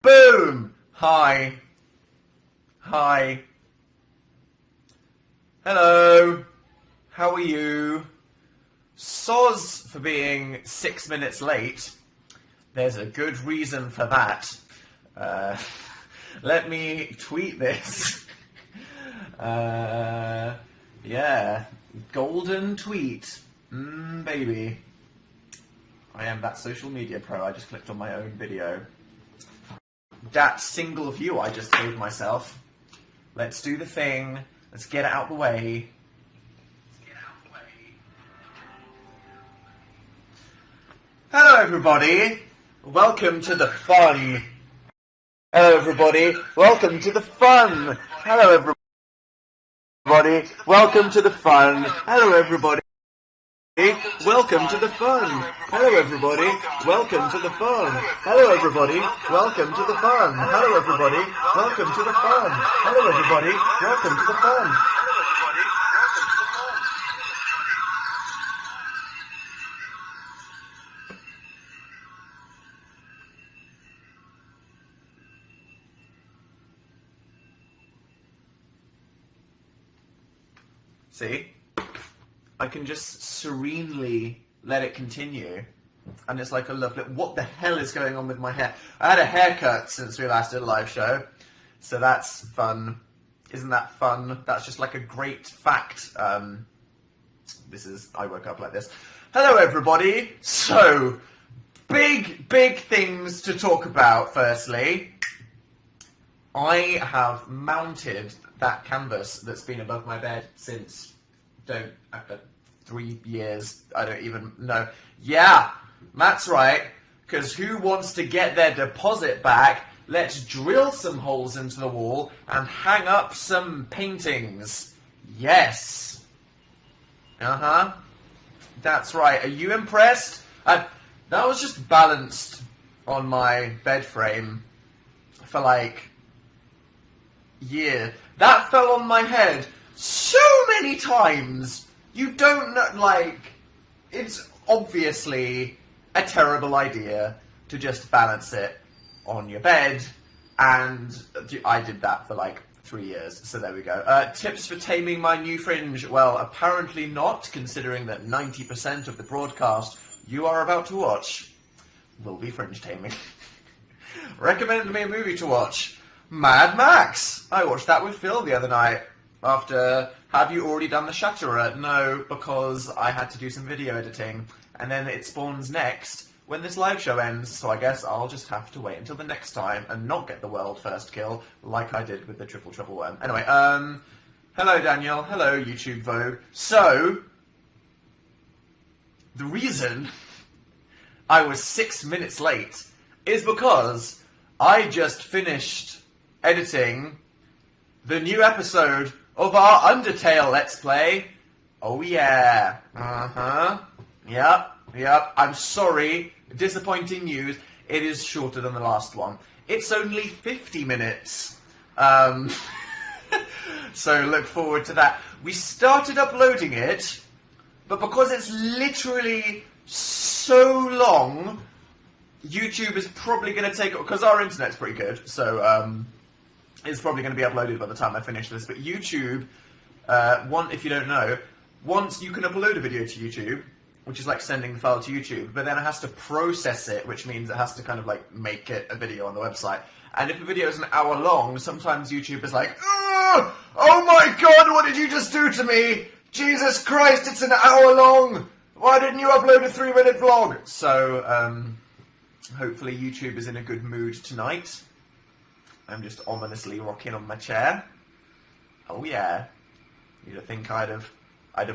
Boom! Hi. Hi. Hello. How are you? Soz for being 6 minutes late. There's a good reason for that. Let me tweet this. Yeah. Golden tweet. Baby. I am that social media pro. I just clicked on my own video. That single view I just gave myself. Let's do the thing. Let's get it out the way. Hello everybody. Welcome to the fun. Hello everybody. Welcome to the fun. Hello everybody. Welcome to the fun. Hello everybody. Welcome to the fun. Hello everybody. Welcome to the fun. Hello everybody. Welcome to the fun. Hello everybody. Welcome to the fun. Hello everybody. Welcome to the fun. See? I can just serenely let it continue. And it's like a lovely... What the hell is going on with my hair? I had a haircut since we last did a live show. So that's fun. Isn't that fun? That's just like a great fact. I woke up like this. Hello everybody. So, big things to talk about firstly. I have mounted that canvas that's been above my bed since... 3 years, I don't even know. Yeah, that's right, because who wants to get their deposit back? Let's drill some holes into the wall and hang up some paintings. Yes. That's right. Are you impressed? That was just balanced on my bed frame for like years. That fell on my head so many times. You don't know, like, it's obviously a terrible idea to just balance it on your bed, and I did that for like 3 years, so there we go. Tips for taming my new fringe? Well, apparently not, considering that 90% of the broadcast you are about to watch will be fringe taming. Recommend me a movie to watch. Mad Max! I watched that with Phil the other night. After, have you already done the Shatterer? No, because I had to do some video editing. And then it spawns next when this live show ends, so I guess I'll just have to wait until the next time and not get the world first kill like I did with the Triple Worm. Anyway, hello Daniel, hello YouTube Vogue. So, the reason I was 6 minutes late is because I just finished editing the new episode of our Undertale Let's Play. Oh yeah. Yep. I'm sorry. Disappointing news. It is shorter than the last one. It's only 50 minutes. So look forward to that. We started uploading it, but because it's literally so long, YouTube is probably going to take it, because our internet's pretty good, so it's probably going to be uploaded by the time I finish this. But YouTube, if you don't know, once you can upload a video to YouTube, which is like sending the file to YouTube, but then it has to process it, which means it has to kind of like make it a video on the website. And if a video is an hour long, sometimes YouTube is like, oh my god, what did you just do to me? Jesus Christ, it's an hour long! Why didn't you upload a 3-minute vlog? So, hopefully YouTube is in a good mood tonight. I'm just ominously rocking on my chair. Oh yeah. You'd think I'd have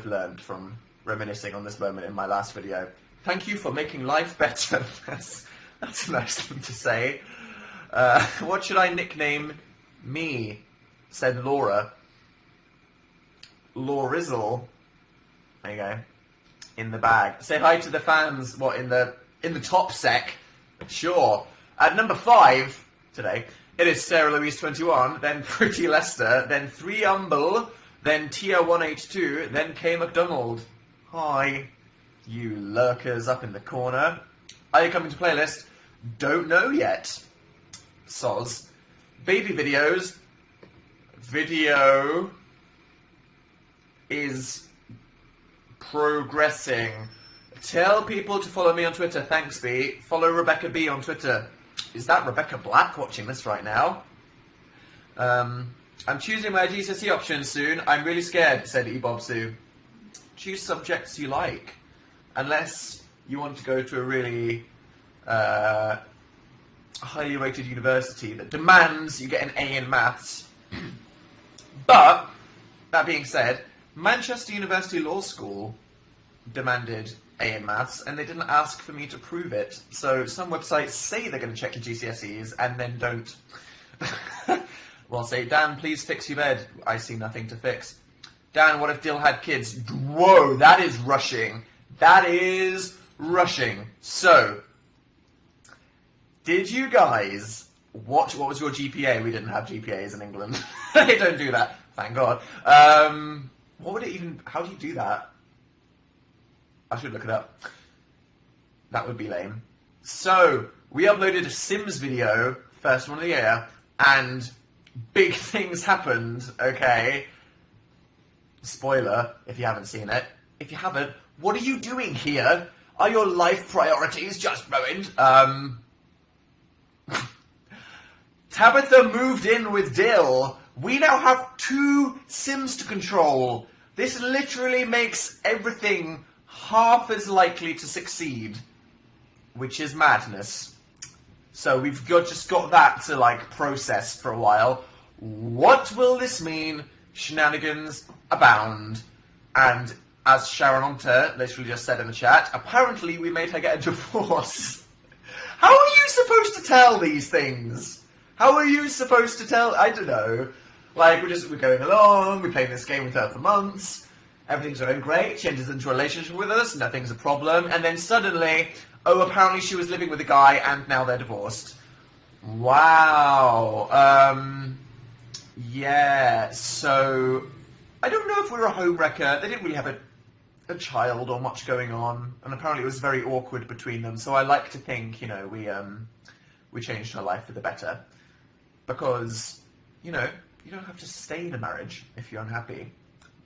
learned from reminiscing on this moment in my last video. Thank you for making life better. That's a nice thing to say. What should I nickname me? Said Laura. Laurizzle. There you go. In the bag. Say hi to the fans. What, in the top sec? Sure. At number 5 today, it is Sarah Louise 21, then Pretty Lester, then 3 Umble, then Tia 182, then K McDonald. Hi, you lurkers up in the corner. Are you coming to playlist? Don't know yet. soz. Baby videos. Video is progressing. Tell people to follow me on Twitter. Thanks, B. Follow Rebecca B on Twitter. Is that Rebecca Black watching this right now? I'm choosing my GCSE option soon. I'm really scared, said Ebobsu. Choose subjects you like. Unless you want to go to a really highly rated university that demands you get an A in maths. But, that being said, Manchester University Law School demanded A in maths, and they didn't ask for me to prove it. So some websites say they're going to check your GCSEs, and then don't. Well, say, Dan, please fix your bed. I see nothing to fix. Dan, what if Dill had kids? Whoa, that is rushing. That is rushing. So, did you guys watch, what was your GPA? We didn't have GPAs in England. They don't do that, thank God. What would it even, how do you do that? I should look it up. That would be lame. So, we uploaded a Sims video, first one of the year, and big things happened, okay? Spoiler, if you haven't seen it. If you haven't, what are you doing here? Are your life priorities just ruined? Tabitha moved in with Dill. We now have 2 Sims to control. This literally makes everything half as likely to succeed, which is madness. So we've just got that to, like, process for a while. What will this mean? Shenanigans abound. And as Sharon Onter literally just said in the chat, apparently we made her get a divorce. How are you supposed to tell these things? How are you supposed to tell? I don't know. Like, we're going along, we're playing this game with her for months, everything's going great, she enters into a relationship with us, nothing's a problem, and then suddenly, oh, apparently she was living with a guy, and now they're divorced. Wow. Yeah, so, I don't know if we're a homewrecker. They didn't really have a child or much going on, and apparently it was very awkward between them, so I like to think, you know, we changed her life for the better. Because, you know, you don't have to stay in a marriage if you're unhappy.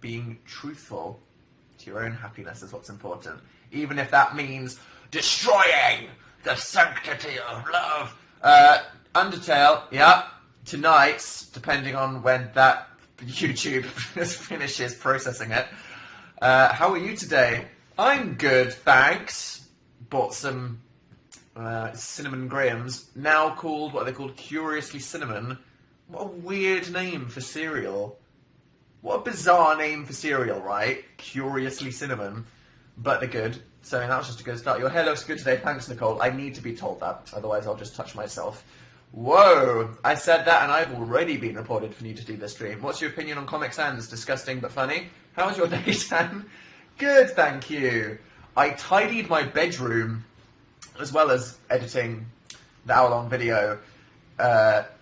Being truthful to your own happiness is what's important. Even if that means destroying the sanctity of love. Undertale, yeah, tonight, depending on when that YouTube finishes processing it. How are you today? I'm good, thanks. Bought some cinnamon grahams, now called, what are they called? Curiously Cinnamon. What a weird name for cereal. What a bizarre name for cereal, right? Curiously Cinnamon. But they're good. So that was just a good start. Your hair looks good today. Thanks, Nicole. I need to be told that. Otherwise, I'll just touch myself. Whoa! I said that and I've already been reported for nudity this stream. What's your opinion on Comic Sans? Disgusting but funny. How was your day, Dan? Good, thank you. I tidied my bedroom as well as editing the hour-long video.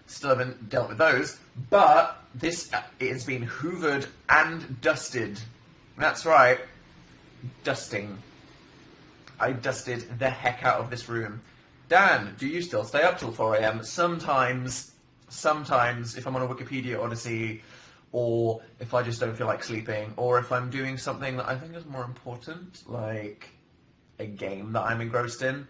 Still haven't dealt with those, but this it has been hoovered and dusted. That's right, dusting. I dusted the heck out of this room. Dan, do you still stay up till 4 AM? Sometimes, if I'm on a Wikipedia Odyssey, or if I just don't feel like sleeping, or if I'm doing something that I think is more important, like a game that I'm engrossed in,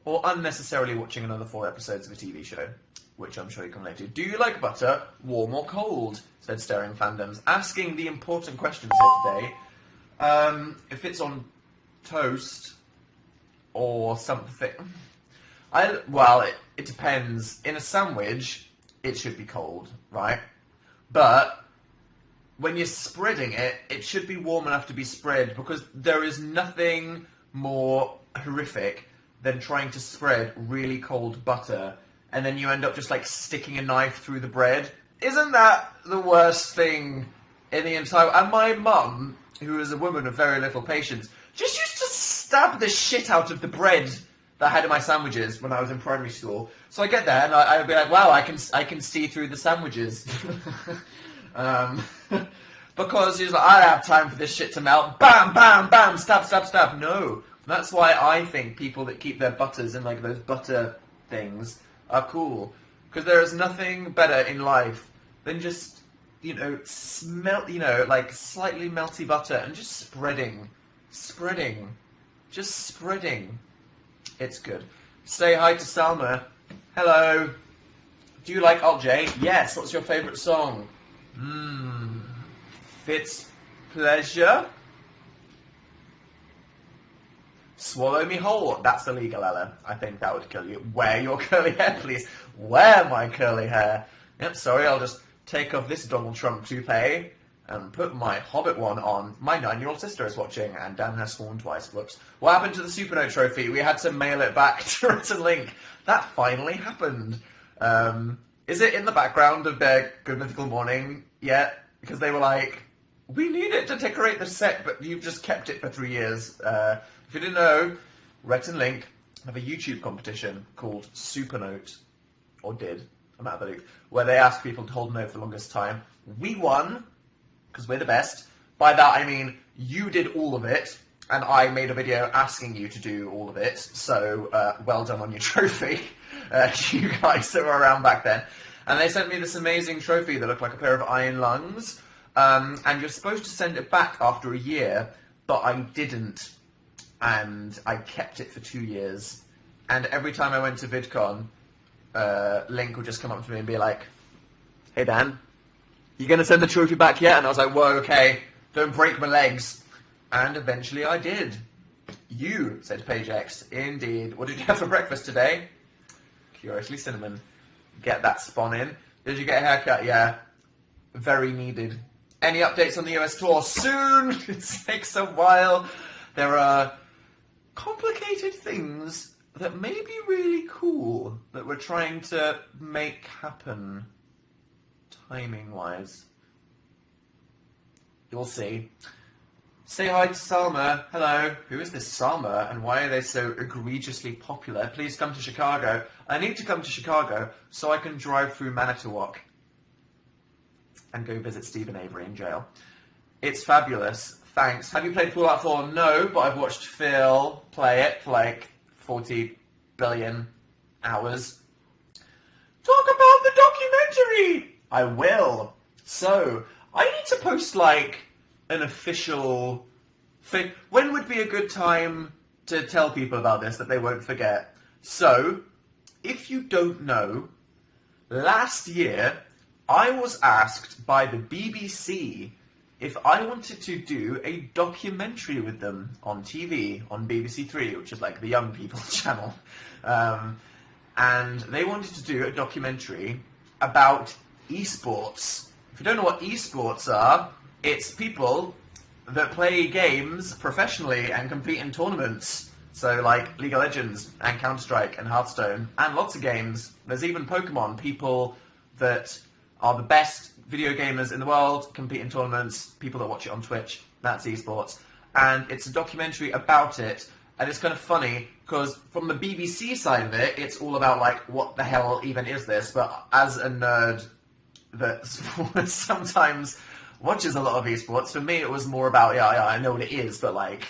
or unnecessarily watching another 4 episodes of a TV show, which I'm sure you can relate to. Do you like butter, warm or cold? Said Staring Fandoms. Asking the important questions here today. If it's on toast or something... Well, it depends. In a sandwich, it should be cold, right? But when you're spreading it, it should be warm enough to be spread, because there is nothing more horrific than trying to spread really cold butter, and then you end up just like sticking a knife through the bread. Isn't that the worst thing in the entire... And my mum, who is a woman of very little patience, just used to stab the shit out of the bread that I had in my sandwiches when I was in primary school. So I get there and I'd be like, wow, I can see through the sandwiches. Because he's like, I don't have time for this shit to melt. Bam, bam, bam, stab, stab, stab. No. That's why I think people that keep their butters in like those butter things are cool. Because there is nothing better in life than just, like slightly melty butter and just spreading. Just spreading. It's good. Say hi to Salma. Hello. Do you like Alt J? Yes. What's your favourite song? Fitz Pleasure? Swallow me whole. That's illegal, Ella. I think that would kill you. Wear your curly hair, please. Wear my curly hair. Yep, sorry, I'll just take off this Donald Trump toupee and put my Hobbit one on. My 9-year-old sister is watching, and Dan has sworn twice. Whoops. What happened to the Supernote trophy? We had to mail it back to Written Link. That finally happened. Is it in the background of their Good Mythical Morning yet? Because they were like, we need it to decorate the set, but you've just kept it for 3 years. If you didn't know, Rhett and Link have a YouTube competition called Supernote, or did, I'm out of the loop, where they ask people to hold a note for the longest time. We won, because we're the best. By that I mean, you did all of it, and I made a video asking you to do all of it, so well done on your trophy, you guys that were around back then. And they sent me this amazing trophy that looked like a pair of iron lungs, and you're supposed to send it back after a year, but I didn't. And I kept it for 2 years. And every time I went to VidCon, Link would just come up to me and be like, hey Dan, you going to send the trophy back yet? And I was like, whoa, okay, don't break my legs. And eventually I did. You, said Page X, indeed. What did you have for breakfast today? Curiously cinnamon. Get that spawn in. Did you get a haircut? Yeah. Very needed. Any updates on the US tour? Soon! It takes a while. There are complicated things that may be really cool that we're trying to make happen timing-wise. You'll see. Say hi to Salma. Hello. Who is this Salma and why are they so egregiously popular? Please come to Chicago. I need to come to Chicago so I can drive through Manitowoc and go visit Stephen Avery in jail. It's fabulous. Thanks. Have you played Fallout 4? No, but I've watched Phil play it for like 40 billion hours. Talk about the documentary! I will. So, I need to post like an official thing. When would be a good time to tell people about this that they won't forget? So, if you don't know, last year I was asked by the BBC if I wanted to do a documentary with them on TV, on BBC Three, which is like the young people channel. And they wanted to do a documentary about esports. If you don't know what esports are, it's people that play games professionally and compete in tournaments. So like League of Legends and Counter-Strike and Hearthstone and lots of games. There's even Pokemon, people that are the best video gamers in the world, compete in tournaments, people that watch it on Twitch, that's esports. And it's a documentary about it, and it's kind of funny, because from the BBC side of it, it's all about, like, what the hell even is this? But as a nerd that sometimes watches a lot of esports, for me it was more about, yeah, I know what it is, but, like,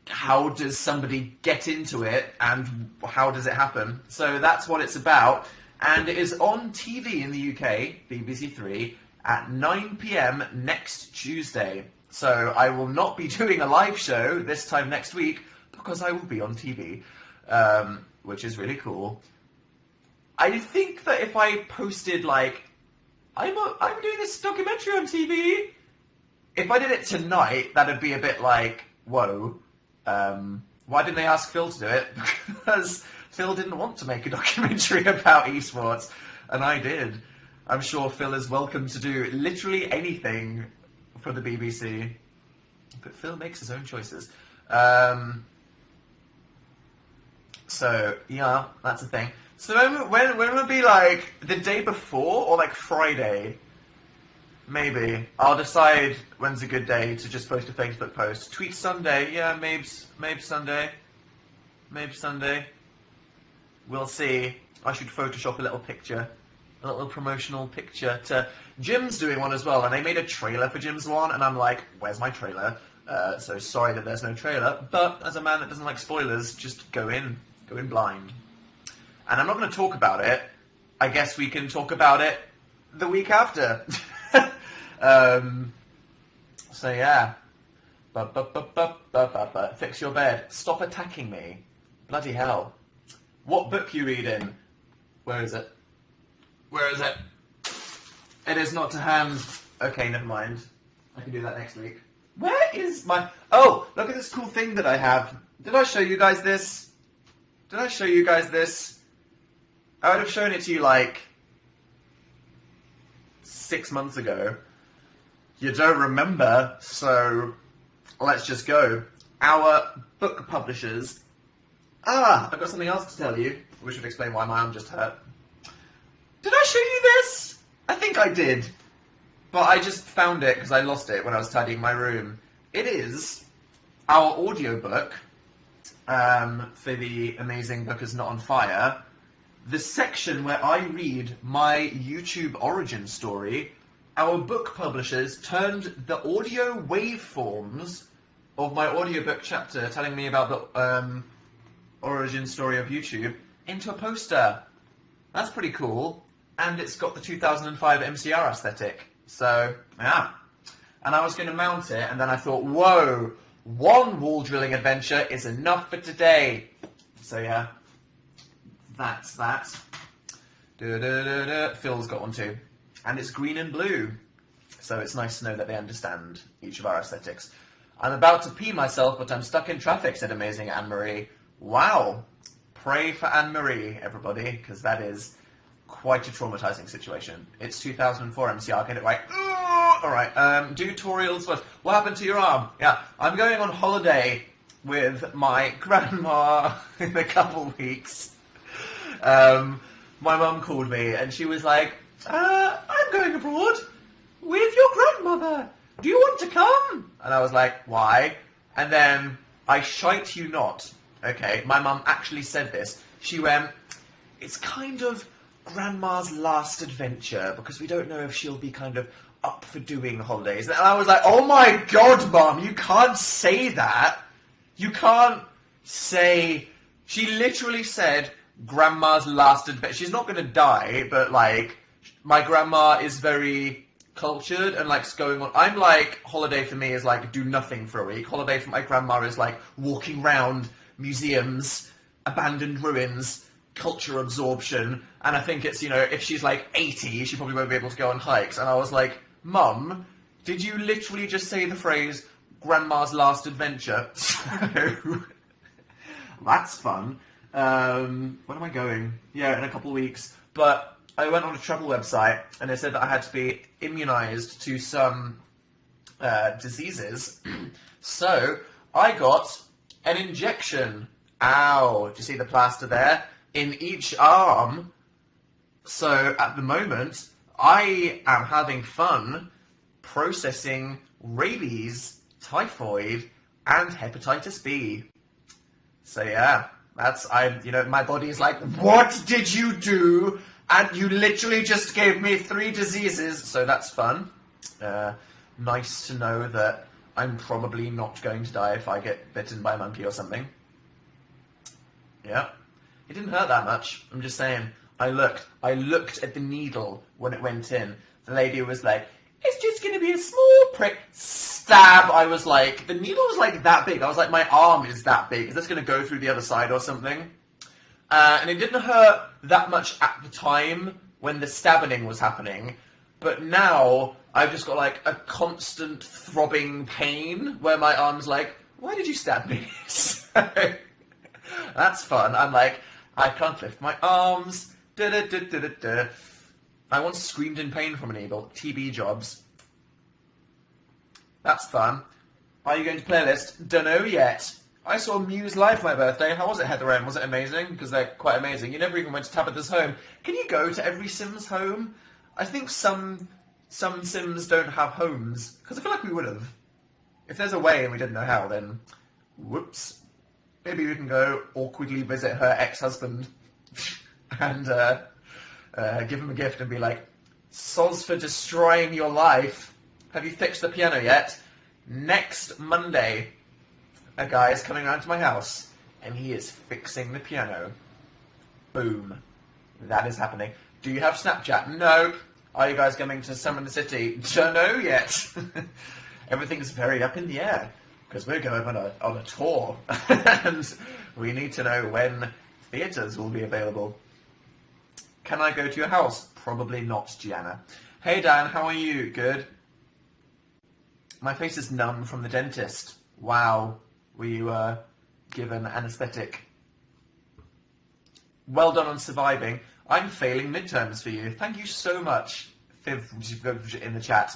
how does somebody get into it, and how does it happen? So that's what it's about. And it is on TV in the UK, BBC Three, at 9 PM next Tuesday. So I will not be doing a live show this time next week, because I will be on TV, which is really cool. I think that if I posted, like, I'm doing this documentary on TV, if I did it tonight, that'd be a bit like, whoa. Why didn't they ask Phil to do it? Because Phil didn't want to make a documentary about esports, and I did. I'm sure Phil is welcome to do literally anything for the BBC. But Phil makes his own choices. So, yeah, that's the thing. So when will be, like, the day before or, like, Friday? Maybe. I'll decide when's a good day to just post a Facebook post. Tweet Sunday. Yeah, maybe Sunday. Maybe Sunday. We'll see. I should Photoshop a little picture. A little promotional picture to... Jim's doing one as well, and they made a trailer for Jim's one, and I'm like, where's my trailer? So sorry that there's no trailer, but as a man that doesn't like spoilers, just go in blind. And I'm not going to talk about it, I guess we can talk about it the week after. So yeah. Fix your bed. Stop attacking me. Bloody hell. What book you reading? Where is it? Where is it? It is not to hand. Okay, never mind. I can do that next week. Where is my... Oh, look at this cool thing that I have. Did I show you guys this? Did I show you guys this? I would have shown it to you like 6 months ago. You don't remember, so let's just go. Our book publishers... Ah, I've got something else to tell you. We should explain why my arm just hurt. Did I show you this? I think I did. But I just found it because I lost it when I was tidying my room. It is our audiobook for the amazing Book Is Not on Fire. The section where I read my YouTube origin story. Our book publishers turned the audio waveforms of my audiobook chapter telling me about the origin story of YouTube into a poster. That's pretty cool. And it's got the 2005 MCR aesthetic. So, yeah. And I was going to mount it, and then I thought, whoa, one wall drilling adventure is enough for today. So, yeah. That's that. Phil's got one too. And it's green and blue. So it's nice to know that they understand each of our aesthetics. I'm about to pee myself, but I'm stuck in traffic, said amazing Anne-Marie. Wow. Pray for Anne-Marie, everybody, because that is quite a traumatizing situation. It's 2004 MCR, get it right. Alright, do tutorials first. What happened to your arm? Yeah, I'm going on holiday with my grandma in a couple weeks. My mum called me and she was like, I'm going abroad with your grandmother. Do you want to come? And I was like, why? And then, I shite you not. Okay, my mum actually said this. She went, it's kind of Grandma's last adventure, because we don't know if she'll be kind of up for doing holidays. And I was like, oh my god, Mum, you can't say that. You can't say... She literally said, Grandma's last adventure. She's not going to die, but, like, my grandma is very cultured and likes going on... I'm like, holiday for me is like, do nothing for a week. Holiday for my grandma is like, walking round museums, abandoned ruins, culture absorption, and I think it's, you know, if she's like 80, she probably won't be able to go on hikes. And I was like, Mum, did you literally just say the phrase, Grandma's last adventure? So, that's fun. When am I going? Yeah, in a couple of weeks. But I went on a travel website, and it said that I had to be immunised to some diseases. So, I got an injection. Ow, do you see the plaster there? In each arm. So, at the moment, I am having fun processing rabies, typhoid, and hepatitis B. So, yeah, my body is like, what did you do? And you literally just gave me 3 diseases, so that's fun. Nice to know that I'm probably not going to die if I get bitten by a monkey or something. Yeah. It didn't hurt that much. I'm just saying. I looked at the needle when it went in. The lady was like, it's just going to be a small prick. Stab! I was like, the needle was like that big. I was like, my arm is that big. Is this going to go through the other side or something? And it didn't hurt that much at the time when the stabbing was happening. But now, I've just got like a constant throbbing pain where my arm's like, why did you stab me? So, that's fun. I'm like, I can't lift my arms. I once screamed in pain from a needle. TB jobs. That's fun. Are you going to playlist? Dunno yet. I saw Muse live for my birthday. How was it, Heather M? Was it amazing? Because they're quite amazing. You never even went to Tabitha's home. Can you go to every Sims home? I think some Sims don't have homes. Because I feel like we would have. If there's a way and we didn't know how, then whoops. Maybe we can go awkwardly visit her ex-husband and give him a gift and be like, soz for destroying your life. Have you fixed the piano yet? Next Monday, a guy is coming around to my house and he is fixing the piano. Boom. That is happening. Do you have Snapchat? No. Are you guys coming to Summer in the City? Don't know yet. Everything's very up in the air because we're going on a tour and we need to know when theatres will be available. Can I go to your house? Probably not, Gianna. Hey Dan, how are you? Good. My face is numb from the dentist. Wow. Were you given anaesthetic? Well done on surviving. I'm failing midterms for you. Thank you so much, Fiv in the chat.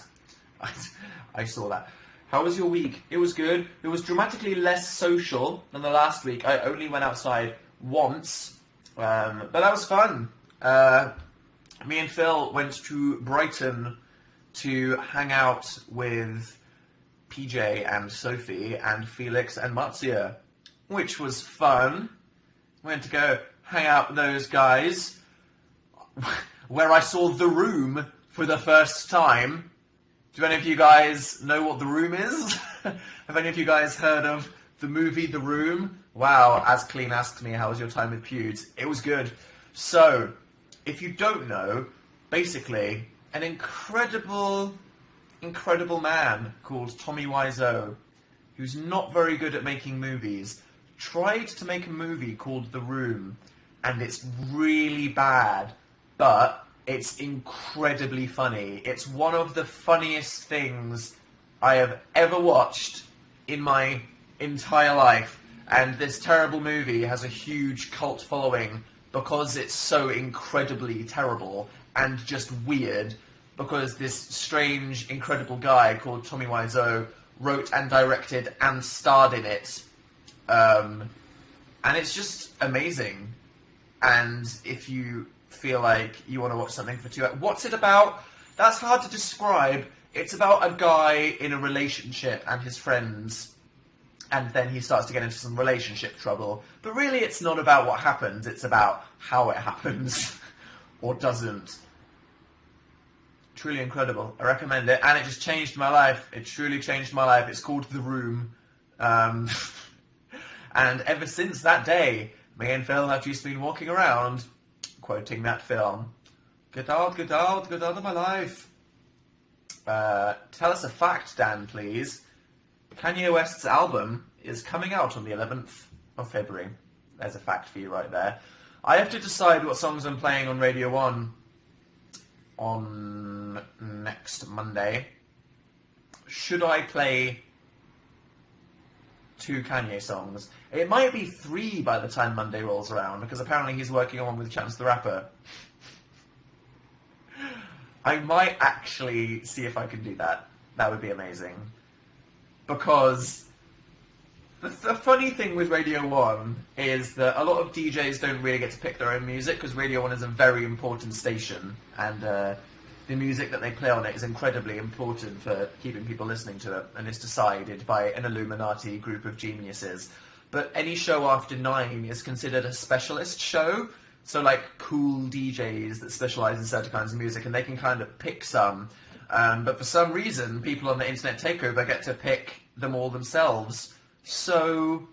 I saw that. How was your week? It was good. It was dramatically less social than the last week. I only went outside once, but that was fun. Me and Phil went to Brighton to hang out with PJ and Sophie and Felix and Marzia, which was fun. Went to go hang out with those guys, where I saw The Room for the first time. Do any of you guys know what The Room is? Have any of you guys heard of the movie The Room? Wow, as Clean asked me, how was your time with Pewds? It was good. So, if you don't know, basically, an incredible man called Tommy Wiseau, who's not very good at making movies, tried to make a movie called The Room, and it's really bad, but it's incredibly funny. It's one of the funniest things I have ever watched in my entire life. And this terrible movie has a huge cult following because it's so incredibly terrible and just weird, because this strange, incredible guy called Tommy Wiseau wrote and directed and starred in it. And it's just amazing. And if you feel like you want to watch something for 2 hours. What's it about? That's hard to describe. It's about a guy in a relationship and his friends, and then he starts to get into some relationship trouble. But really it's not about what happens, it's about how it happens, or doesn't. Truly incredible. I recommend it, and it just changed my life. It truly changed my life. It's called The Room. And ever since that day, me and Phil have just been walking around quoting that film. Get out of my life. Tell us a fact, Dan, please. Kanye West's album is coming out on the 11th of February. There's a fact for you right there. I have to decide what songs I'm playing on Radio 1 on next Monday. Should I play 2 Kanye songs? It might be 3 by the time Monday rolls around, because apparently he's working on one with Chance the Rapper. I might actually see if I can do that. That would be amazing. Because the funny thing with Radio 1 is that a lot of DJs don't really get to pick their own music, because Radio 1 is a very important station, and the music that they play on it is incredibly important for keeping people listening to it, and it's decided by an Illuminati group of geniuses. But any show after 9 is considered a specialist show, so like cool DJs that specialise in certain kinds of music, and they can kind of pick some. But for some reason, people on the Internet Takeover get to pick them all themselves. So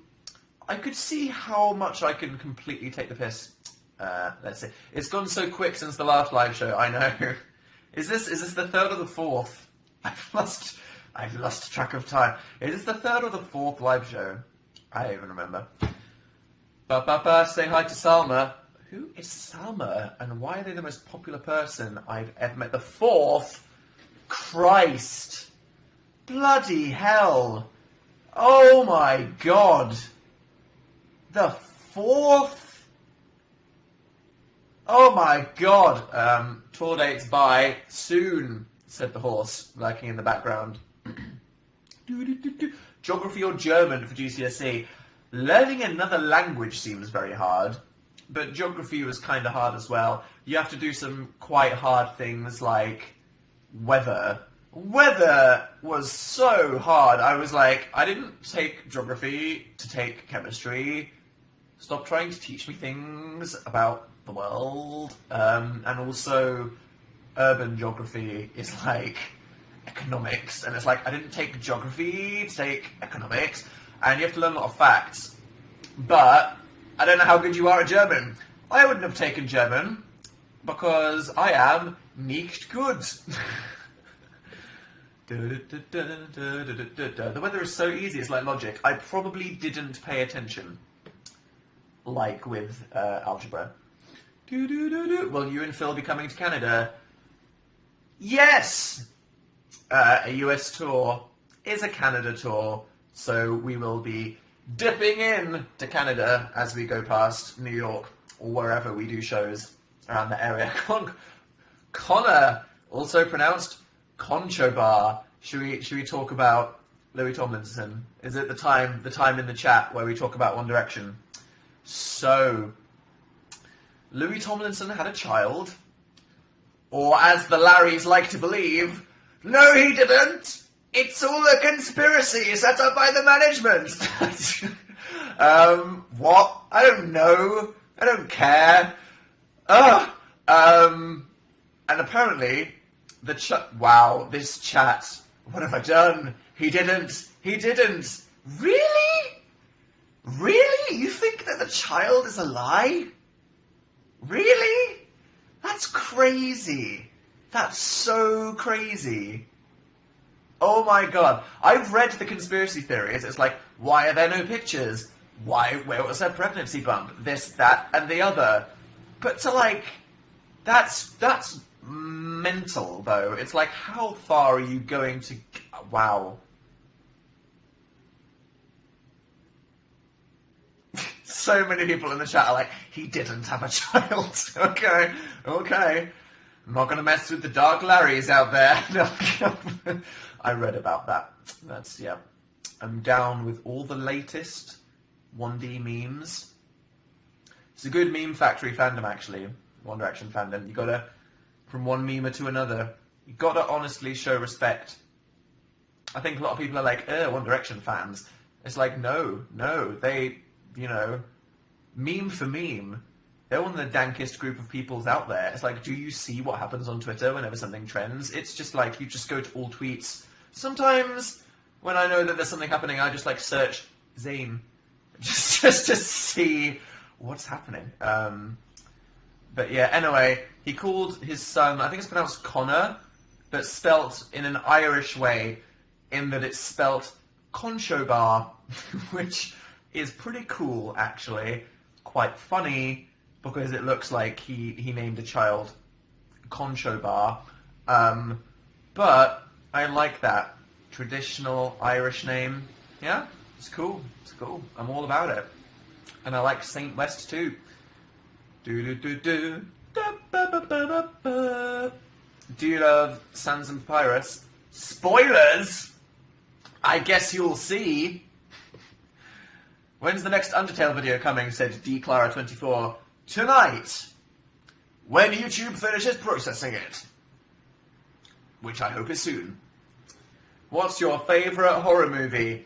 I could see how much I can completely take the piss. Let's see. It's gone so quick since the last live show. I know. Is this the 3rd or the 4th? I've lost track of time. Is this the 3rd or the 4th live show? I don't even remember. Say hi to Salma. Who is Salma, and why are they the most popular person I've ever met? The 4th? Christ. Bloody hell. Oh my god. The 4th? Oh my god. Tour dates by soon, said the horse, lurking in the background. Geography or German for GCSE. Learning another language seems very hard, but geography was kind of hard as well. You have to do some quite hard things like weather. Weather was so hard. I was like, I didn't take geography to take chemistry. Stop trying to teach me things about the world. And also, urban geography is like economics, and it's like, I didn't take geography to take economics, and you have to learn a lot of facts. But I don't know how good you are at German. I wouldn't have taken German. because I am nicht good. The weather is so easy, it's like logic. I probably didn't pay attention, like with algebra. Will you and Phil be coming to Canada? Yes! A US tour is a Canada tour, so we will be dipping in to Canada as we go past New York or wherever we do shows around the area. Connor, also pronounced Concho Bar. Should we talk about Louis Tomlinson? Is it the time in the chat where we talk about One Direction? So, Louis Tomlinson had a child, or as the Larrys like to believe, no he didn't! It's all a conspiracy set up by the management! What? I don't know. I don't care. And apparently, wow, this chat, what have I done? He didn't. Really? Really? You think that the child is a lie? Really? That's crazy. That's so crazy. Oh my god. I've read the conspiracy theories. It's like, why are there no pictures? Where was their pregnancy bump? This, that, and the other. But to like, that's mental though. It's like, how far are you going to... Wow. So many people in the chat are like, he didn't have a child. Okay. I'm not going to mess with the dark Larrys out there. No. I read about that. That's, yeah. I'm down with all the latest 1D memes. It's a good meme factory fandom, actually. One Direction fandom. You gotta, from one memer to another, you gotta honestly show respect. I think a lot of people are like, One Direction fans. It's like, no. They, meme for meme, they're one of the dankest group of peoples out there. It's like, do you see what happens on Twitter whenever something trends? It's just like, you just go to all tweets. Sometimes, when I know that there's something happening, I just like search Zayn. Just to see what's happening. But yeah, anyway, he called his son, I think it's pronounced Connor, but spelt in an Irish way, in that it's spelt Concho Bar, which is pretty cool, actually. Quite funny, because it looks like he named a child Concho Bar. But I like that traditional Irish name. Yeah, it's cool. It's cool. I'm all about it. And I like Saint West too. Do. Do you love Sans and Papyrus? Spoilers! I guess you'll see. When's the next Undertale video coming? Said DClara24. Tonight! When YouTube finishes processing it. Which I hope is soon. What's your favourite horror movie?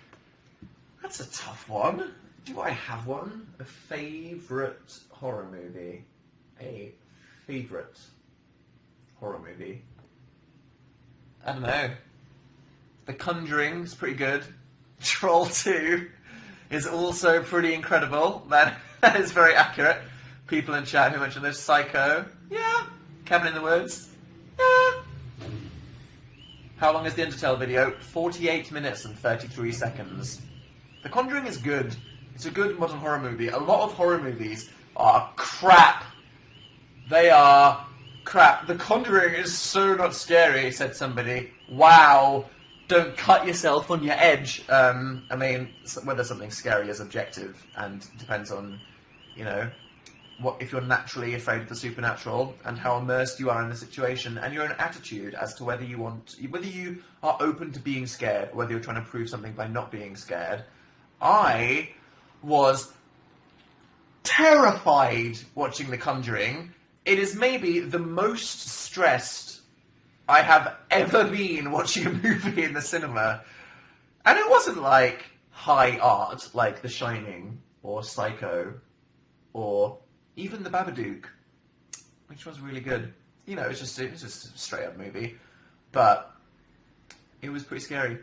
That's a tough one. Do I have one? A favourite horror movie? A favourite horror movie? I don't know. The Conjuring is pretty good. Troll 2 is also pretty incredible. That is very accurate. People in chat who mentioned this. Psycho. Yeah. Cabin in the Woods. Yeah. How long is the Undertale video? 48 minutes and 33 seconds. The Conjuring is good. It's a good modern horror movie. A lot of horror movies are crap. They are crap. The Conjuring is so not scary, said somebody. Wow. Don't cut yourself on your edge. I mean, whether something's scary is objective and depends on, what if you're naturally afraid of the supernatural and how immersed you are in the situation and your own attitude as to whether you are open to being scared, whether you're trying to prove something by not being scared. I was terrified watching The Conjuring. It is maybe the most stressed I have ever been watching a movie in the cinema. And it wasn't like high art like The Shining or Psycho or even The Babadook, which was really good. It was just a straight up movie. But it was pretty scary.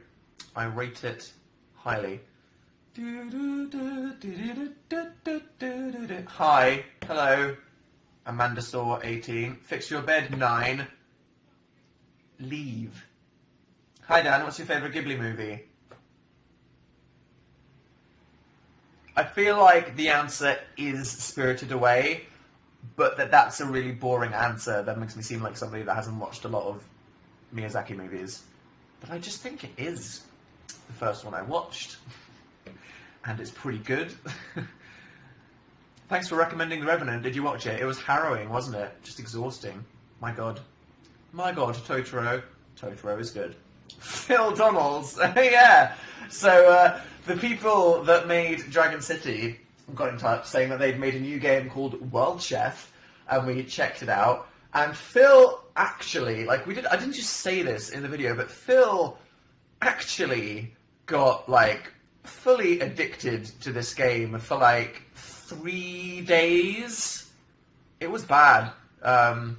I rate it highly. Hi, hello. Amanda Saw, 18. Fix Your Bed, 9. Leave. Hi Dan, what's your favourite Ghibli movie? I feel like the answer is Spirited Away, but that's a really boring answer. That makes me seem like somebody that hasn't watched a lot of Miyazaki movies. But I just think it is the first one I watched. And it's pretty good. Thanks for recommending The Revenant. Did you watch it? It was harrowing, wasn't it? Just exhausting. My God. My God, Totoro. Totoro is good. Phil Donalds. Yeah. So, the people that made Dragon City got in touch saying that they'd made a new game called World Chef, and we checked it out. And Phil actually, I didn't just say this in the video, but Phil actually got, fully addicted to this game for, 3 days. It was bad. And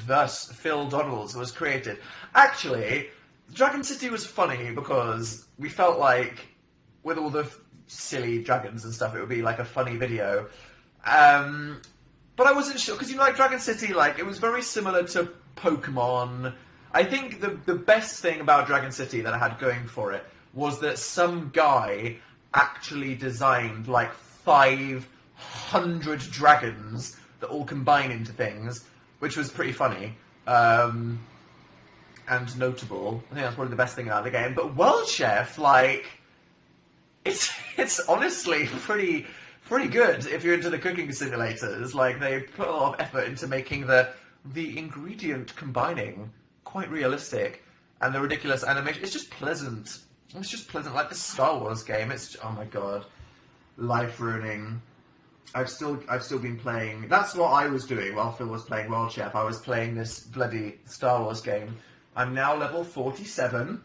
thus, Phil Donalds was created. Actually, Dragon City was funny because we felt like, with all the silly dragons and stuff, it would be a funny video. But I wasn't sure, because Dragon City, it was very similar to Pokemon. I think the best thing about Dragon City that I had going for it was that some guy actually designed 500 dragons that all combine into things, which was pretty funny. And notable. I think that's probably the best thing about the game. But World Chef, it's honestly pretty good if you're into the cooking simulators. They put a lot of effort into making the ingredient combining quite realistic, and the ridiculous animation. It's just pleasant. It's just pleasant, like the Star Wars game. It's, oh my God, life ruining. I've still been playing. That's what I was doing while Phil was playing World Chef. I was playing this bloody Star Wars game. I'm now level 47,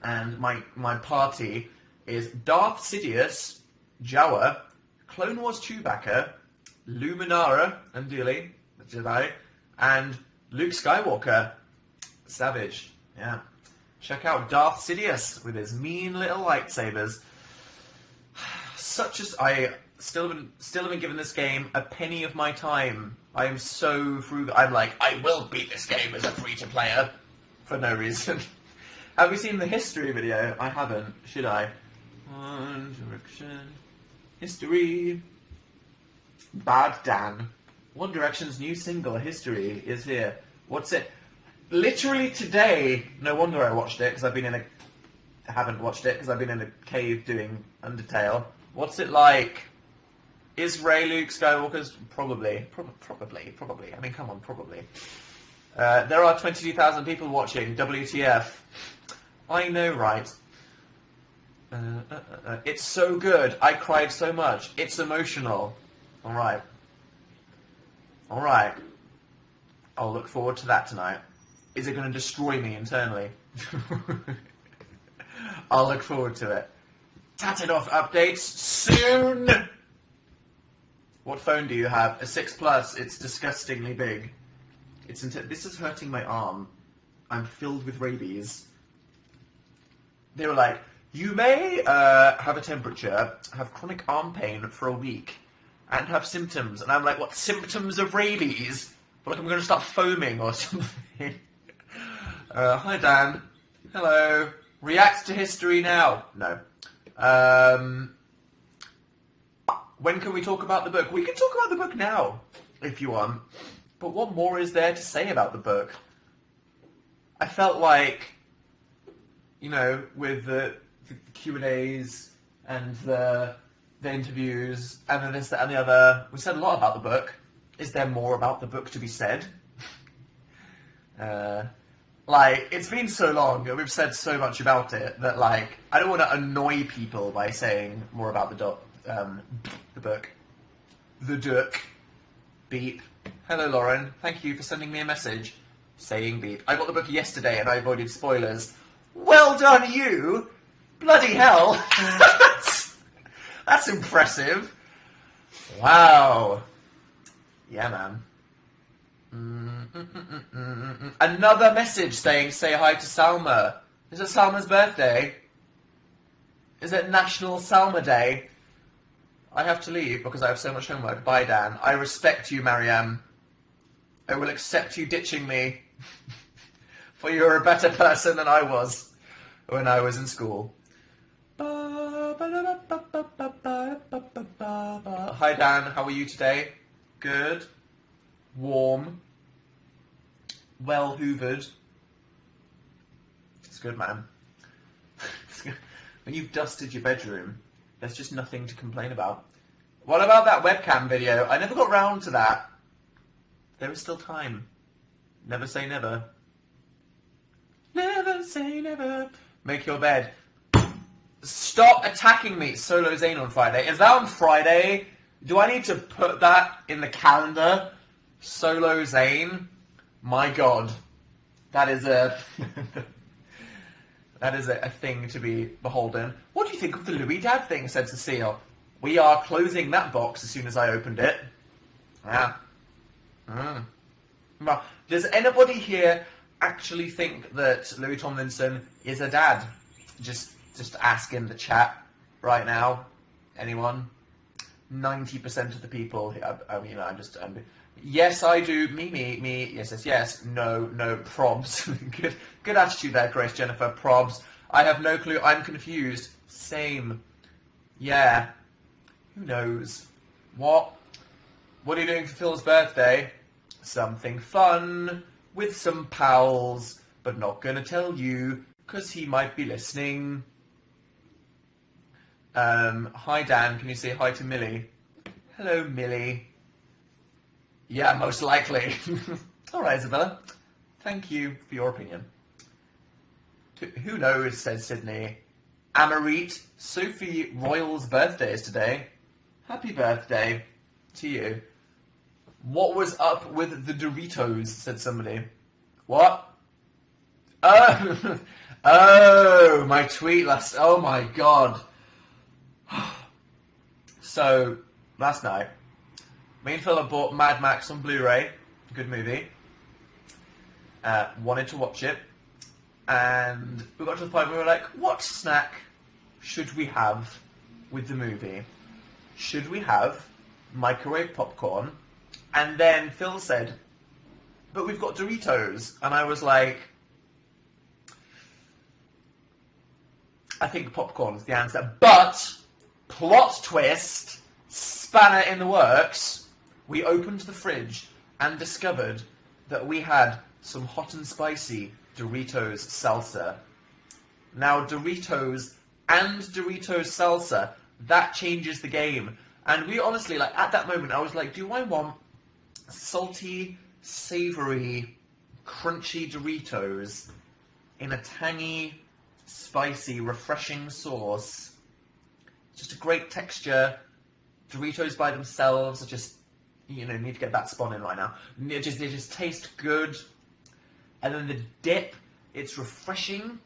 and my party is Darth Sidious, Jawa, Clone Wars Chewbacca, Luminara and Dooley, the Jedi, and Luke Skywalker, Savage. Yeah. Check out Darth Sidious with his mean little lightsabers. I still haven't given this game a penny of my time. I am so frugal. I'm I will beat this game as a free-to-player for no reason. Have you seen the history video? I haven't. Should I? One Direction. History. Bad Dan. One Direction's new single, History, is here. What's it? Literally today. No wonder I watched it, because I've been in a... I haven't watched it, because I've been in a cave doing Undertale. What's it like? Is Rey Luke Skywalker's... Probably. I mean, come on, probably. There are 22,000 people watching. WTF. I know, right? It's so good. I cried so much. It's emotional. Alright. Alright. I'll look forward to that tonight. Is it going to destroy me internally? I'll look forward to it. Tatted off updates soon! What phone do you have? A 6 Plus. It's disgustingly big. This is hurting my arm. I'm filled with rabies. They were like, you may have a temperature, have chronic arm pain for a week, and have symptoms. And I'm like, what, symptoms of rabies? I'm going to start foaming or something. Hi, Dan. Hello. React to history now. No. When can we talk about the book? We can talk about the book now, if you want. But what more is there to say about the book? I felt like, with the Q&As and the interviews and then this, that, and the other, we said a lot about the book. Is there more about the book to be said? It's been so long, we've said so much about it, that, I don't want to annoy people by saying more about the book. The Duck. Beep. Hello, Lauren. Thank you for sending me a message. Saying beep. I got the book yesterday and I avoided spoilers. Well done, you! Bloody hell! That's impressive. Wow. Yeah, man. Another message saying, say hi to Salma. Is it Salma's birthday? Is it National Salma Day? I have to leave because I have so much homework. Bye, Dan. I respect you, Marianne. I will accept you ditching me. For you're a better person than I was when I was in school. Hi, Dan. How are you today? Good. Warm. Well hoovered. It's good, man. When you've dusted your bedroom, there's just nothing to complain about. What about that webcam video? I never got round to that. There is still time. Never say never. Never say never. Make your bed. Stop attacking me. Solo Zane on Friday. Is that on Friday? Do I need to put that in the calendar? Solo Zane? My God. That is a... that is a thing to be beholden. What do you think of the Louis Dad thing, said Cecile. We are closing that box as soon as I opened it. Yeah. Well, does anybody here actually think that Louis Tomlinson is a dad? Just ask in the chat right now. Anyone? 90% of the people. Yes, I do. Me. Yes. No. Probs. Good attitude there, Grace Jennifer. Probs. I have no clue. I'm confused. Same. Yeah. Who knows? What are you doing for Phil's birthday? Something fun with some pals, but not gonna tell you because he might be listening. Hi Dan, can you say hi to Millie? Hello Millie. Yeah, most likely. All right, Isabella. Thank you for your opinion. Who knows, says Sydney. Amarit, Sophie Royal's birthday is today. Happy birthday to you. What was up with the Doritos, said somebody. What? Oh, oh, my tweet last... Oh, my God. So, last night, me and Philip bought Mad Max on Blu-ray. Good movie. Wanted to watch it. And we got to the point where we were like, what snack should we have with the movie? Should we have microwave popcorn? And then Phil said, but we've got Doritos. And I was like, I think popcorn is the answer. But, plot twist, spanner in the works, we opened the fridge and discovered that we had some hot and spicy Doritos salsa. Now, Doritos and Doritos salsa, that changes the game. And we honestly, like, at that moment, I was like, do I want salty, savoury, crunchy Doritos in a tangy, spicy, refreshing sauce? Just a great texture. Doritos by themselves are just, need to get that spawn in right now. They just taste good. And then the dip, it's refreshing,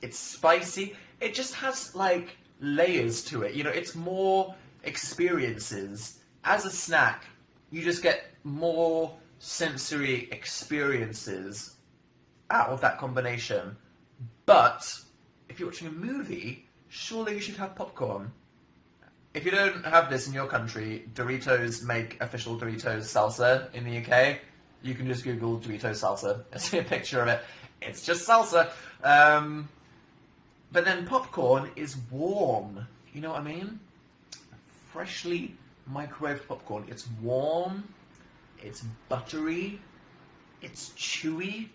it's spicy. It just has, like, layers to it. It's more experiences. As a snack, you just get more sensory experiences out of that combination. But if you're watching a movie, surely you should have popcorn. If you don't have this in your country, Doritos make official Doritos salsa in the UK. You can just Google Doritos salsa and see a picture of it. It's just salsa. But then popcorn is warm. You know what I mean? Freshly microwaved popcorn. It's warm. It's buttery. It's chewy.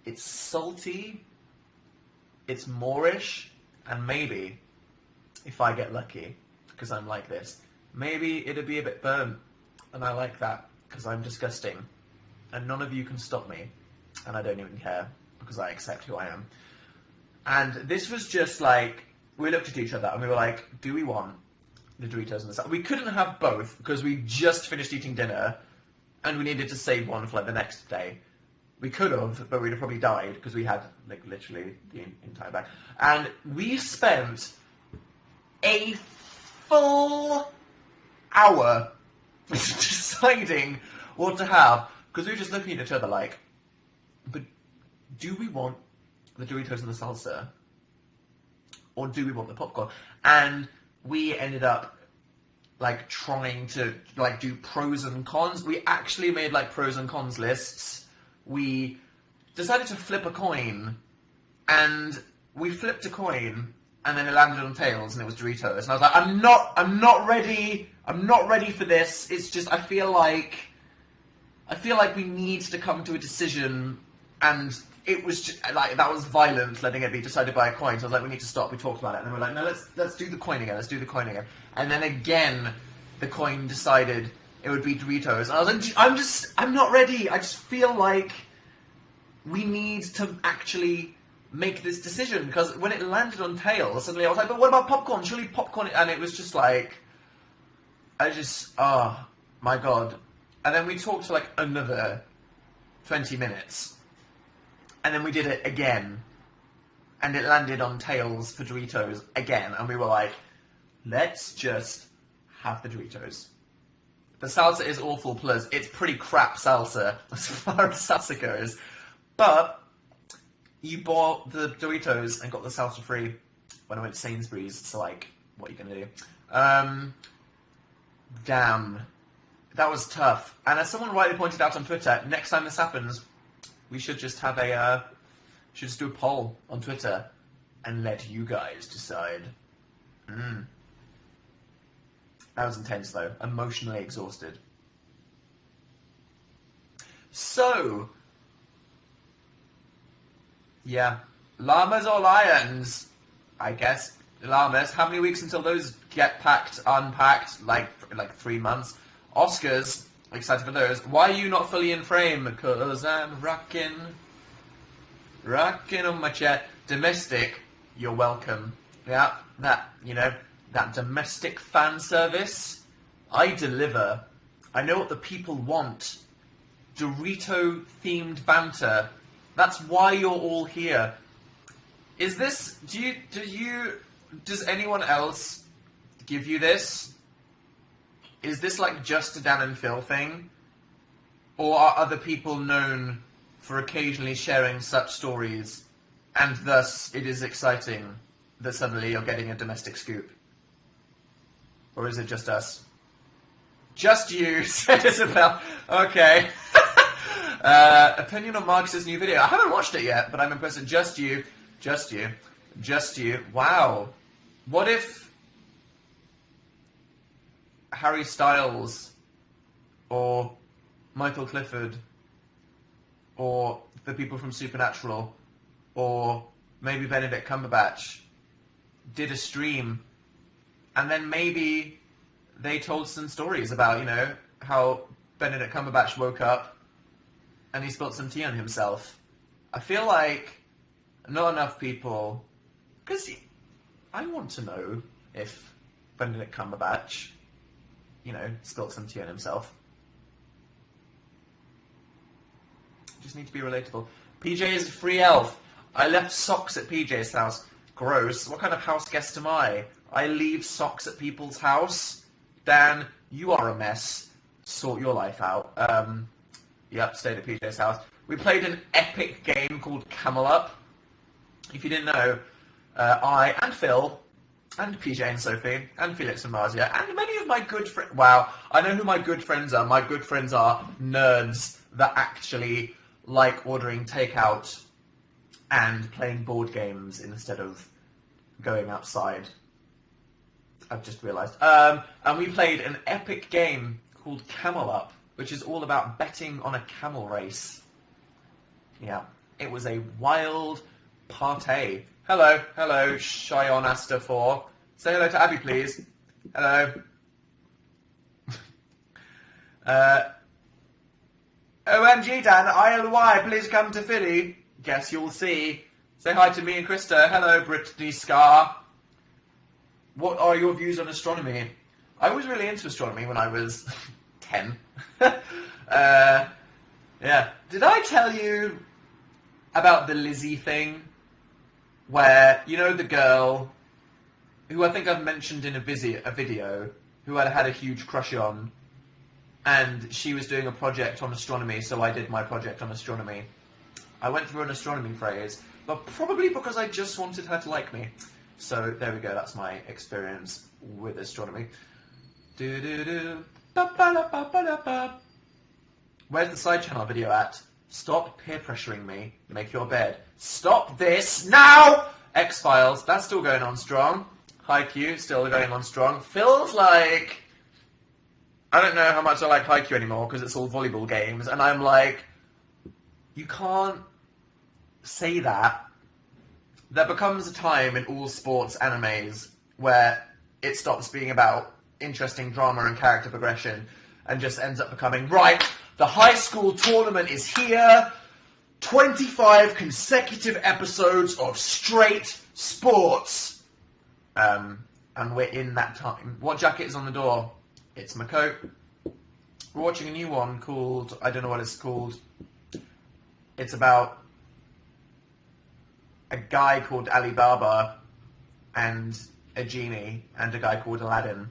It's salty. It's Moorish. And maybe, if I get lucky, because I'm like this, maybe it'll be a bit burnt. And I like that, because I'm disgusting. And none of you can stop me. And I don't even care, because I accept who I am. And this was just like, we looked at each other and we were like, do we want the Doritos and the salsa? We couldn't have both, because we just finished eating dinner, and we needed to save one for, like, the next day. We could have, but we'd have probably died, because we had, like, literally the entire bag. And we spent a full hour deciding what to have, because we were just looking at each other like, but do we want the Doritos and the salsa? Or do we want the popcorn? And we ended up like trying to like do pros and cons. We actually made like pros and cons lists. We decided to flip a coin, and we flipped a coin, and then it landed on tails, and it was Doritos. And I was like, I'm not ready for this. It's just, I feel like we need to come to a decision, and it was just, like, that was violent, letting it be decided by a coin. So I was like, we need to stop. We talked about it, and then we're like, no, let's do the coin again. Let's do the coin again. And then again, the coin decided it would be Doritos. And I was like, I'm not ready. I just feel like we need to actually make this decision, because when it landed on tails, suddenly I was like, but what about popcorn? Surely popcorn... And it was just like... oh, my God. And then we talked for like another 20 minutes. And then we did it again. And it landed on tails for Doritos again. And we were like, let's just have the Doritos. The salsa is awful, plus it's pretty crap salsa as far as salsa goes. But you bought the Doritos and got the salsa free when I went to Sainsbury's. So, like, what are you going to do? Damn. That was tough. And as someone rightly pointed out on Twitter, next time this happens, we should just have should just do a poll on Twitter and let you guys decide. That was intense, though. Emotionally exhausted. So, yeah. Llamas or lions? I guess llamas. How many weeks until those get packed, unpacked? Like 3 months. Oscars. Excited for those. Why are you not fully in frame? Because I'm rocking on my chair. Domestic. You're welcome. Yeah, that domestic fan service. I deliver. I know what the people want. Dorito-themed banter. That's why you're all here. Is this... Does anyone else give you this? Is this like just a Dan and Phil thing? Or are other people known for occasionally sharing such stories, and thus it is exciting that suddenly you're getting a domestic scoop? Or is it just us? Just you, said Isabel. Okay. Opinion on Marcus's new video. I haven't watched it yet, but I'm impressed. Just you. Wow. What if Harry Styles or Michael Clifford or the people from Supernatural or maybe Benedict Cumberbatch did a stream, and then maybe they told some stories about, how Benedict Cumberbatch woke up and he spilled some tea on himself? I feel like not enough people... Because I want to know if Benedict Cumberbatch, spilled some tea on himself. Just need to be relatable. PJ is a free elf. I left socks at PJ's house. Gross. What kind of house guest am I? I leave socks at people's house? Dan, you are a mess. Sort your life out. Yep, stayed at PJ's house. We played an epic game called Camel Up. If you didn't know, I and Phil, and PJ and Sophie, and Felix and Marzia, and many of my good friends... Wow, I know who my good friends are. My good friends are nerds that actually like ordering takeout and playing board games instead of going outside. I've just realised. And we played an epic game called Camel Up, which is all about betting on a camel race. Yeah, it was a wild party. Hello, Cheyenne Asta 4. Say hello to Abby, please. Hello. OMG, Dan, ILY, please come to Philly. Guess you'll see. Say hi to me and Krista. Hello, Brittany Scar. What are your views on astronomy? I was really into astronomy when I was 10. Yeah. Did I tell you about the Lizzie thing? Where, the girl who I think I've mentioned in a video, who I had a huge crush on, and she was doing a project on astronomy, so I did my project on astronomy. I went through an astronomy phase, but probably because I just wanted her to like me. So there we go, that's my experience with astronomy. Do-do-do. Ba-ba-da-ba-ba-da-ba. Where's the side channel video at? Stop peer pressuring me. Make your bed. Stop this now! X-Files, that's still going on strong. Haikyuu, still going on strong. Feels like... I don't know how much I like Haikyuu anymore because it's all volleyball games. And I'm like, you can't say that. There becomes a time in all sports animes where it stops being about interesting drama and character progression and just ends up becoming, right, the high school tournament is here, 25 consecutive episodes of straight sports. And we're in that time. What jacket is on the door? It's my coat. We're watching a new one called, I don't know what it's called. It's about a guy called Alibaba and a genie and a guy called Aladdin.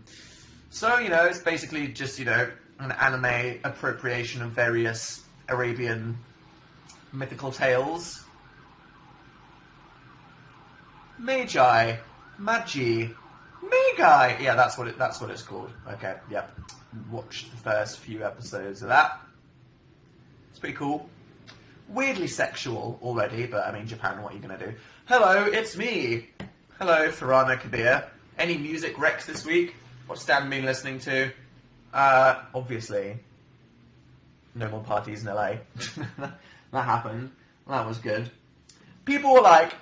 So, you know, it's basically just, you know, an anime appropriation of various Arabian mythical tales. Magi. Magi. Magi. Yeah, that's what it's called. Okay, yep. Watched the first few episodes of that. It's pretty cool. Weirdly sexual already, but I mean, Japan, what are you going to do? Hello, it's me. Hello, Farhana Kabir. Any music recs this week? What's Stan been listening to? Obviously, No More Parties in LA. That happened. That was good. People were like,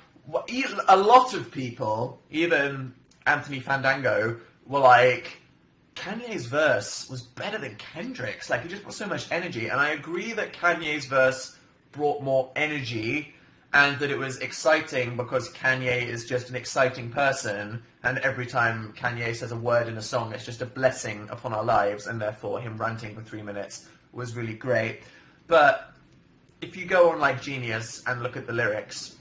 a lot of people, even Anthony Fandango, were like, Kanye's verse was better than Kendrick's. Like, he just brought so much energy. And I agree that Kanye's verse brought more energy and that it was exciting because Kanye is just an exciting person, and every time Kanye says a word in a song, it's just a blessing upon our lives, and therefore him ranting for 3 minutes was really great. But if you go on, like, Genius and look at the lyrics,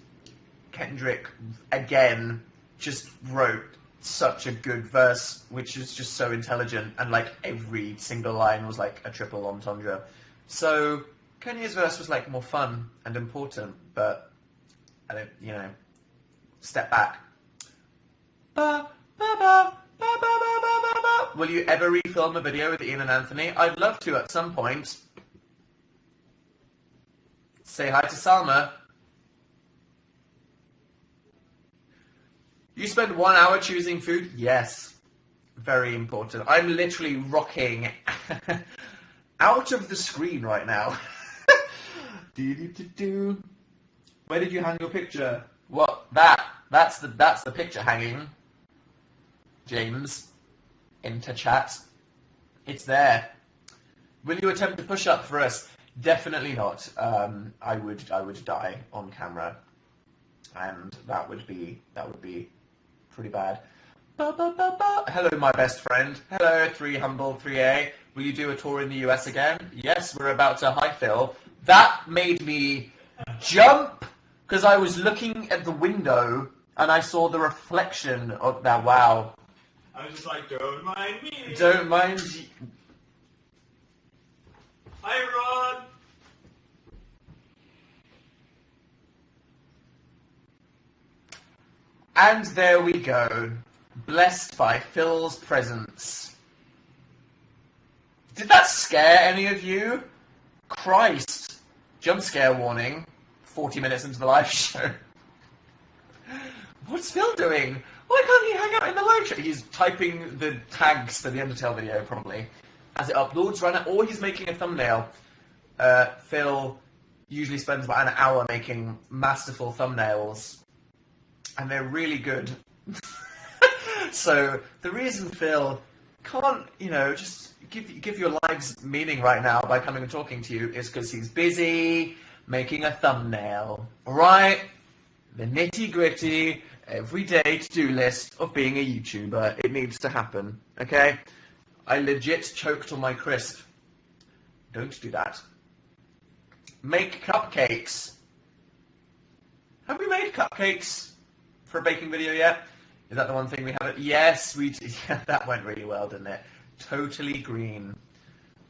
Kendrick, again, just wrote such a good verse, which is just so intelligent, and, like, every single line was, like, a triple entendre. So Kanye's verse was, like, more fun and important, but I don't, you know, step back. Ba, ba, ba, ba, ba, ba, ba, ba. Will you ever refilm a video with Ian and Anthony? I'd love to at some point. Say hi to Salma. You spend 1 hour choosing food? Yes. Very important. I'm literally rocking out of the screen right now. Do-do-do-do. Where did you hang your picture? What? That's the picture hanging. James. Into chat. It's there. Will you attempt to push up for us? Definitely not. I would die on camera. And that would be pretty bad. Ba, ba, ba, ba. Hello, my best friend. Hello, 3Humble3A. Will you do a tour in the US again? Yes, we're about to. Hi, Phil. That made me jump because I was looking at the window and I saw the reflection of that. Wow. I was just like, don't mind me. Don't mind. Hi, Rod. And there we go. Blessed by Phil's presence. Did that scare any of you? Christ. Jump scare warning. 40 minutes into the live show. What's Phil doing? Why can't he hang out in the live show? He's typing the tags for the Undertale video, probably, as it uploads right now, or he's making a thumbnail. Phil usually spends about an hour making masterful thumbnails, and they're really good. So the reason Phil can't, you know, just give your lives meaning right now by coming and talking to you is because he's busy making a thumbnail. Alright? The nitty-gritty, everyday to-do list of being a YouTuber. It needs to happen. Okay? I legit choked on my crisp. Don't do that. Make cupcakes. Have we made cupcakes for a baking video yet? Is that the one thing we haven't? Yes, we did. Yeah, that went really well, didn't it? Totally green.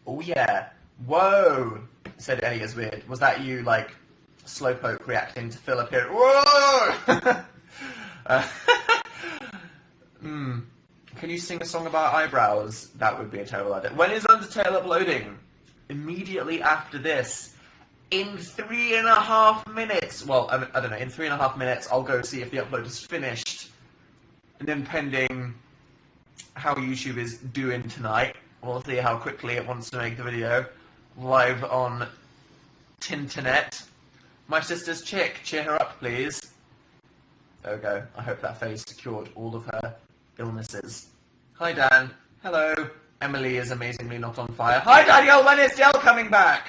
Oh, yeah. Whoa, said Ellie is weird. Was that you, like, slowpoke reacting to Phil appear? Whoa! Can you sing a song about eyebrows? That would be a terrible idea. When is Undertale uploading? Immediately after this. In 3.5 minutes. Well, I don't know. In 3.5 minutes, I'll go see if the upload is finished. And then pending how YouTube is doing tonight, we'll see how quickly it wants to make the video live on Tinternet. My sister's chick. Cheer her up, please. There we go. I hope that face cured all of her illnesses. Hi, Dan. Hello. Emily is amazingly not on fire. Hi, Daniel. When is Dell coming back?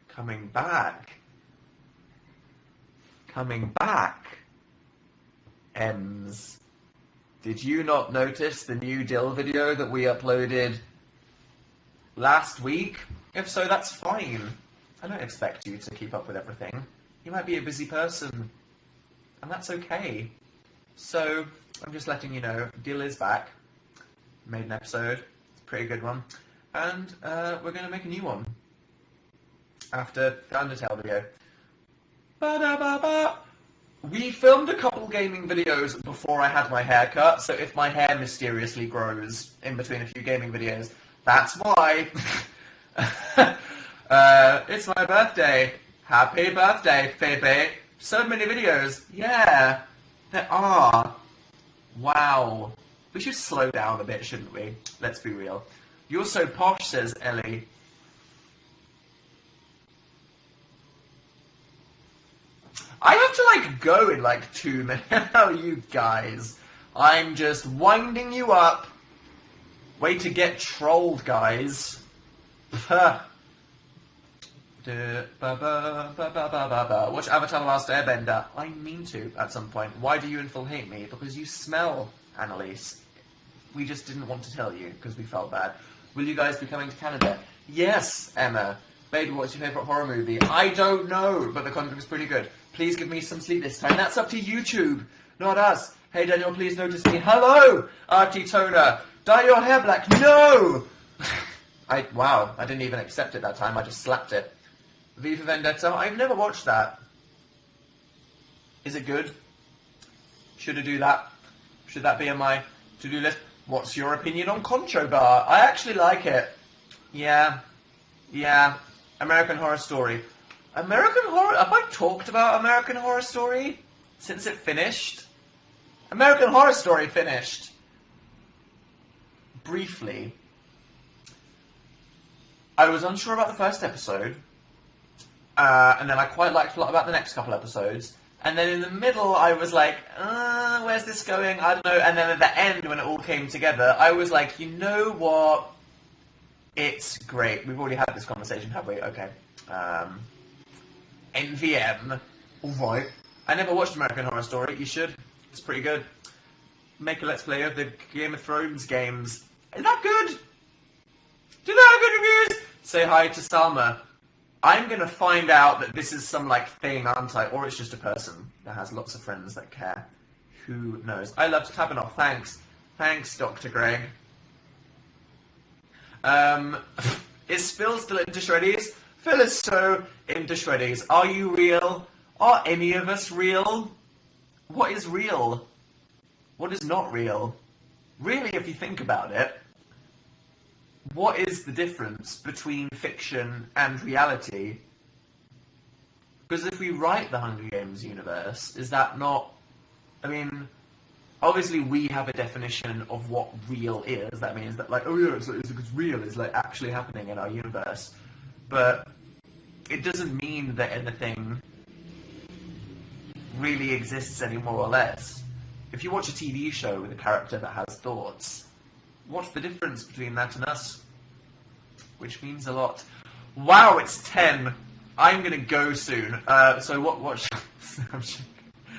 Coming back. Coming back. Ems. Did you not notice the new Dill video that we uploaded last week? If so, that's fine. I don't expect you to keep up with everything. You might be a busy person. And that's okay. So, I'm just letting you know, Dill is back. Made an episode. It's a pretty good one. And we're going to make a new one. After the Undertale video. Ba-da-ba-ba! We filmed a couple gaming videos before I had my hair cut, so if my hair mysteriously grows in between a few gaming videos, that's why. It's my birthday. Happy birthday, Phoebe. So many videos. Yeah, there are. Wow. We should slow down a bit, shouldn't we? Let's be real. You're so posh, says Ellie. I have to, go in, 2 minutes. Oh, you guys. I'm just winding you up. Way to get trolled, guys. Watch Avatar: The Last Airbender. I mean to, at some point. Why do you and Phil hate me? Because you smell, Annalise. We just didn't want to tell you, because we felt bad. Will you guys be coming to Canada? Yes, Emma. Baby, what's your favourite horror movie? I don't know, but The Conjuring's pretty good. Please give me some sleep this time. That's up to YouTube, not us. Hey, Daniel, please notice me. Hello, Artie Toner. Dye your hair black. No! Wow, I didn't even accept it that time. I just slapped it. V for Vendetta. I've never watched that. Is it good? Should I do that? Should that be on my to-do list? What's your opinion on Concho Bar? I actually like it. Yeah. American Horror Story. American Horror... Have I talked about American Horror Story since it finished? American Horror Story finished. Briefly. I was unsure about the first episode. And then I quite liked a lot about the next couple episodes. And then in the middle, I was like, where's this going? I don't know. And then at the end, when it all came together, I was like, you know what? It's great. We've already had this conversation, have we? Okay. NVM. Alright. I never watched American Horror Story. You should. It's pretty good. Make a Let's Play of the Game of Thrones games. Is that good? Do they have good reviews? Say hi to Salma. I'm going to find out that this is some, thing, aren't I? Or it's just a person that has lots of friends that care. Who knows? I loved Tabanoff. Thanks. Thanks, Dr. Greg. Is Phil still into Shreddies? Phil is so into Shreddies. Are you real? Are any of us real? What is real? What is not real? Really, if you think about it, what is the difference between fiction and reality? Because if we write the Hunger Games universe, is that not... I mean, obviously we have a definition of what real is. That means that, it's real is, actually happening in our universe. But it doesn't mean that anything really exists any more or less. If you watch a TV show with a character that has thoughts, what's the difference between that and us? Which means a lot. Wow, it's 10. I'm going to go soon. So what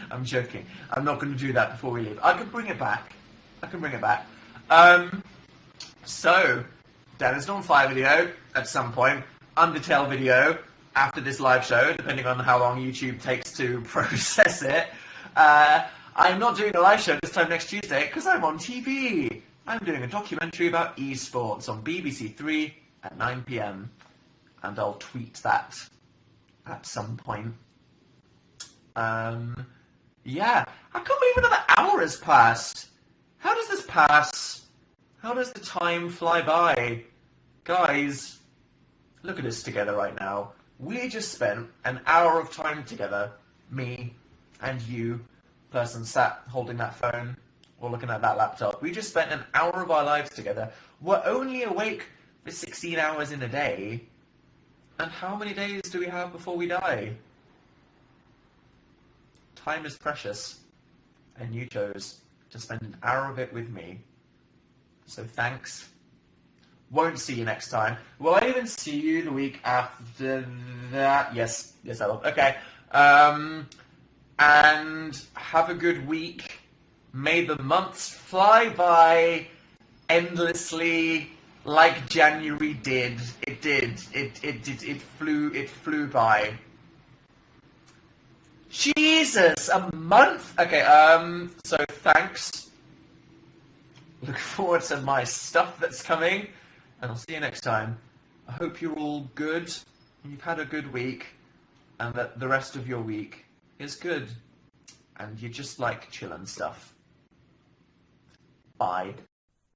I'm joking. I'm not going to do that before we leave. I can bring it back. So, Danisnotonfire video at some point. Undertale video after this live show, depending on how long YouTube takes to process it. I'm not doing a live show this time next Tuesday because I'm on TV. I'm doing a documentary about esports on BBC 3 at 9 PM. And I'll tweet that at some point. Yeah. I can't believe another hour has passed. How does this pass? How does the time fly by? Guys, look at us together right now. We just spent an hour of time together, me and you, person sat holding that phone or looking at that laptop. We just spent an hour of our lives together. We're only awake for 16 hours in a day. And how many days do we have before we die? Time is precious, and you chose to spend an hour of it with me. So thanks. Won't see you next time. Will I even see you the week after that? Yes, I will. Okay. And have a good week. May the months fly by endlessly like January did. It did. It flew by. Jesus, a month? Okay, so thanks. Look forward to my stuff that's coming. And I'll see you next time. I hope you're all good, and you've had a good week, and that the rest of your week is good, and you just like chillin' stuff. Bye.